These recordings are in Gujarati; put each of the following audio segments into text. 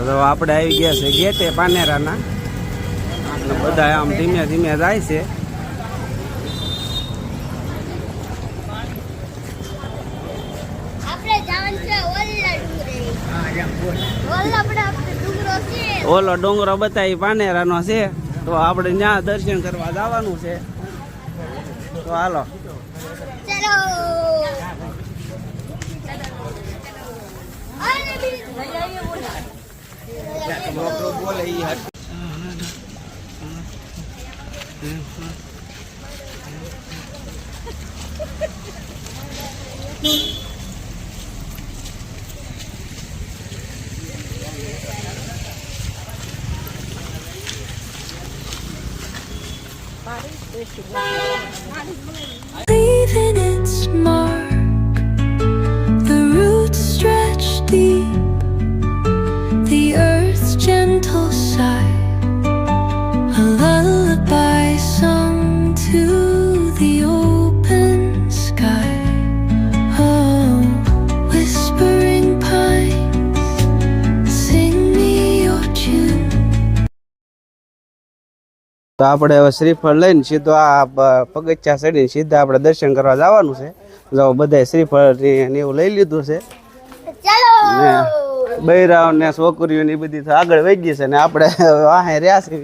તો આપણે આવી ગયા છે ગેટે પાનેરાના. બધા આમ ધીમે ધીમે જાય છે. ઓલો ડુંગરો બતાવી પાનેરાનો છે, તો આપણે ત્યાં દર્શન કરવા જવાનું છે. તો હાલો Leaving its mark, the roots stretch deep, the earth's gentle sigh, a lullaby sung to the open sky. Oh, whispering pines, sing me your tune. તો આપણે હવે શ્રીફળ લઈને સીધો આ પગથિયા ચડીને સીધા આપણે દર્શન કરવા જવાનું છે. જો બધા શ્રીફળ ને એવું લઈ લીધું છે ને બૈરાવ ને છોકરીઓ ને બધી આગળ વહી ગઈ છે ને આપણે વાહે રહ્યા છે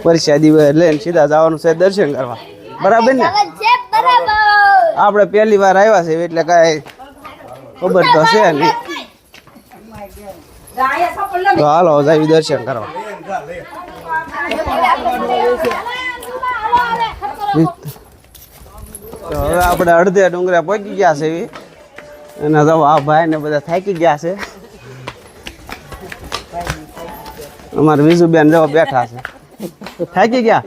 પરસાદી લઈને સીધા જવાનું છે દર્શન કરવા. બરાબર ને? આપણે પહેલી વાર આવ્યા છે એટલે કાંઈ ખબર તો છે નહીં. તો હાલો જઈએ દર્શન કરવા. તો હવે આપણે અડધે ડુંગરા પહોંચી ગયા છે અને જો આ ભાઈ ને બધા થાકી ગયા છે. અમારે વિજુબેન જો બેઠા છે. થાકી ગયા?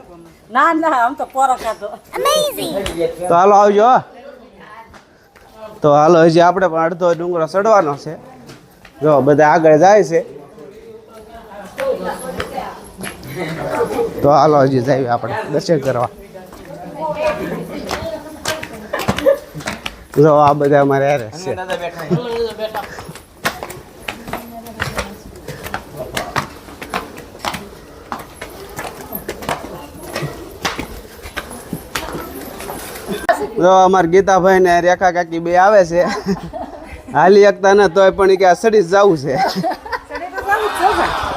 ના ના, આમ તો પોરો ખાતો. તો હાલો આવજો. તો હાલો હજી આપણે પણ અડધો ડુંગરો ચડવાનો છે. જો બધા આગળ જાય છે. તો હાલો હજી જઈએ આપણે દર્શન કરવા. જો આ બધા અમારે યારે છે. જો અમારે ગીતાભાઈ ને રેખા કાકી બે આવે છે. હાલી એકતા ને તોય પણ કે સડી જવું છે.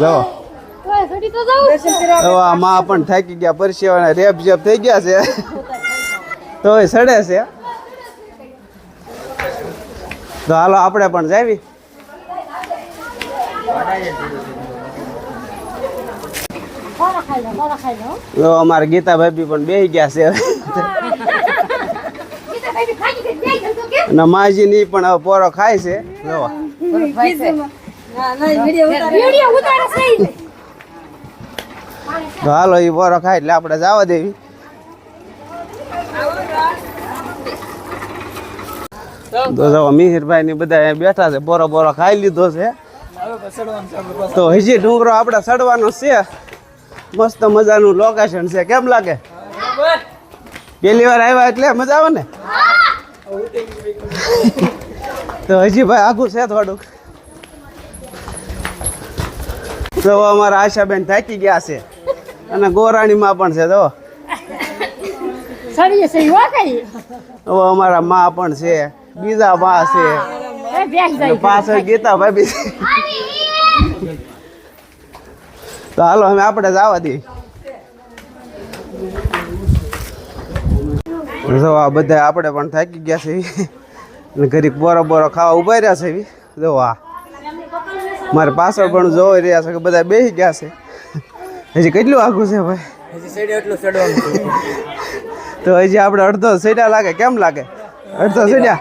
જો આ માં પણ થાકી ગયા, પરસેવાના રેપ જેપ થઈ ગયા છે તોય સડે છે. તો હાલો આપણે પણ જાવી. તો અમારે ગીતાભાઈ પણ બેસી ગયા છે અને માજી ની પણ હવે પોરો ખાય છે. તો હાલો એ પોરો ખાય એટલે આપણે જવા દેવી. તો જો મિહિરભાઈ ની બધા બેઠા છે, પોરો પોરો ખાઈ લીધો છે. તો હજી ડુંગરો આપણે ચડવાનો છે. મસ્ત મજાનું લોકેશન છે. કેમ લાગે? પહેલી વાર આવ્યા એટલે મજા આવે ને? તો હજી ભાઈ આખું છે થોડુંક. તો અમારા આશાબેન થાકી ગયા છે અને ગોરાણીમાં પણ છે. તો અમારા માં પણ છે, બીજા માં છે, પાછળ ગીતા ભાભી. તો હાલો અમે આપણે જવા દઈએ. જો આ બધા આપણે પણ થાકી ગયા છે અને ઘડીક બોરો બોરો ખાવા ઉભા રહ્યા છે. જો આ મારે પાછળ પણ જોઈ રહ્યા છે કે બધા બેસી ગયા છે. હજી કેટલું આઘું છે ભાઈ? તો હજી આપણે અડધો સડ્યા લાગે. કેમ લાગે? અડધો સડ્યા?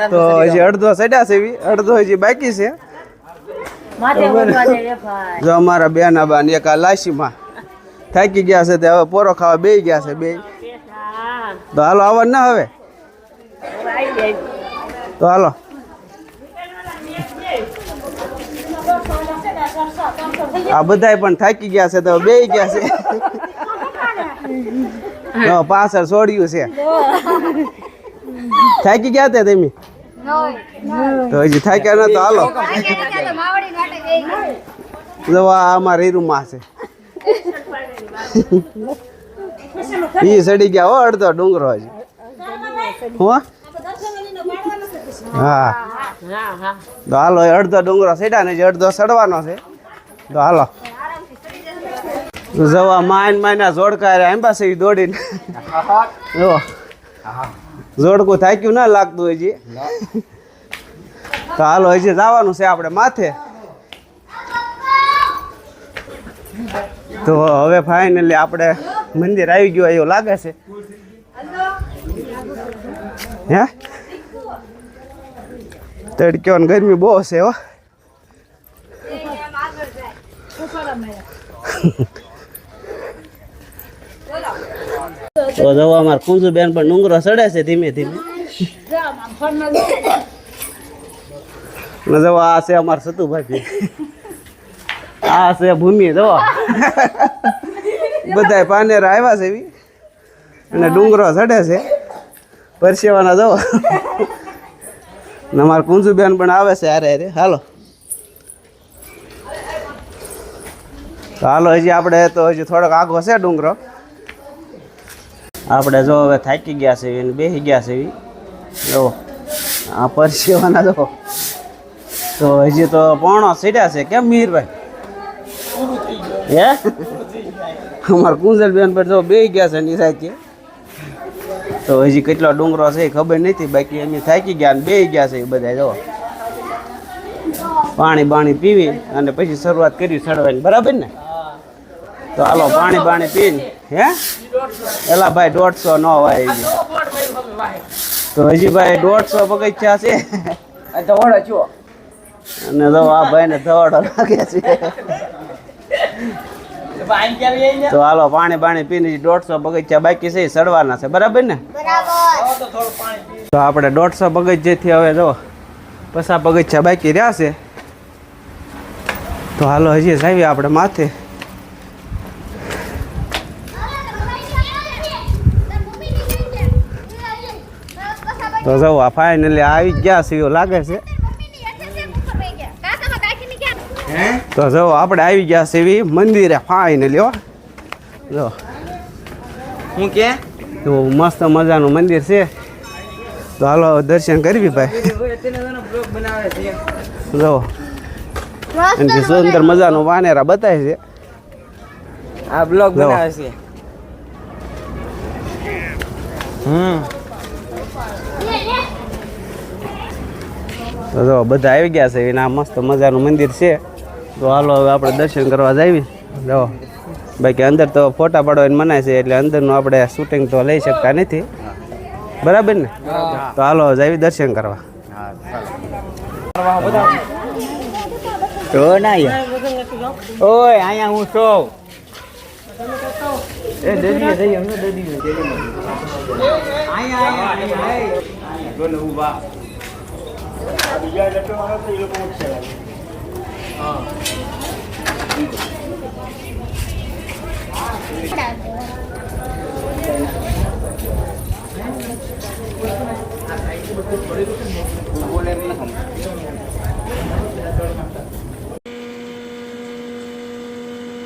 તો હજી અડધો સડ્યા છે, અડધો હજી બાકી છે. જો અમારા બેના બાન એક આ લાસીમાં થાકી ગયા છે તે હવે પોરો ખાવા બેસી ગયા છે બે. તો હાલો આવવાનું ના હવે? તો હાલો. આ બધા પણ થાકી ગયા છે તો બેસી ગયા છે. પાછળ છોડ્યું છે. થાકી ગયા તે તમે? તો હજી થાક્યા ન તો હાલો. જો આ અમારા હીરુમાં છે ઈ સડી ગયા હો અડધો ડુંગરો હજી હો હા તો હાલો એ અડધો ડુંગરો સડ્યા ને જે અડધો સડવાનો છે તો હાલો જવા માઇન જોડકા એમ પાસે દોડીને જો જોડકું થાક્યું ના લાગતું હજી તો હાલો હજી જવાનું છે આપણે માથે તો હવે ફાઇનલી આપણે મંદિર આવી ગયું એવું લાગે છે હે તડક્યો ને ગરમી બહુ છે હો તો જવા અમાર કુંજુ બેન પણ ડુંગરો ચડે છે ધીમે ધીમે ને જવા આ છે અમાર સતુભાઈ આ છે ભૂમિ જવા બધા પાનેરા આવ્યા છે એવી અને ડુંગરો ચડે છે પરસેવાના જવા ને અમાર કુંજુ બેન પણ આવે છે અરે અરે હાલો તો હાલો હજી આપણે તો હજી થોડોક આગો છે ડુંગરો આપણે જો હવે થાકી ગયા છે એને બેસી ગયા છે જો આ પરસેવાના જો તો હજી તો પોણો સીડ્યા છે કેમ મીરભાઈ હે અમારા કુંજલ બેન પર જો બેસી ગયા છે ની સાથે તો હજી કેટલો ડુંગરો છે એ ખબર નથી બાકી અમે થાકી ગયા ને બેસી ગયા છે એ બધા જો પાણી પીવી અને પછી શરૂઆત કરી ચડવાની બરાબર ને તો હાલો પાણી પીને હે એલા ભાઈ 150 નો હોય તો હજી ભાઈ 150 પગથિયા છે અને જો આ ભાઈ ને ધવાડો લાગે છે તો હાલો પાણી પીને 150 પગથિયા બાકી છે ચડવાના છે બરાબર ને તો આપણે 150 પગથિયાથી હવે જો 50 પગથિયા બાકી રહ્યા છે તો હાલો હજી જાવી આપણે માથે તો જો આ ફાઇનલી આવી ગયા છે એવું લાગે છે તો જો આપણે આવી ગયા છે એવી મંદિરે ફાઇનલી હો જો હું કે તો મસ્ત મજાનું મંદિર છે તો હાલો દર્શન કરવી ભાઈ જો અને સુંદર મજાનું વાનેરા બતાવે છે આ બ્લોગ બનાવે છે તો જો બધા આવી ગયા છે એના મસ્ત મજાનું મંદિર છે તો હાલો હવે આપણે દર્શન કરવા જઈએ જો બાકી અંદર તો ફોટા પાડવાની મનાય છે એટલે અંદરનું આપણે શૂટિંગ તો લઈ શકતા નથી બરાબર ને તો હાલો જઈએ દર્શન કરવા તો ના ઓય અહીંયા હું છું એ દદીએ જઈ અમને દદીએ અહીંયા ગોને ઉભા આ બીજા જતો આવે તો એ લોકો ઉઠશે હા બોલે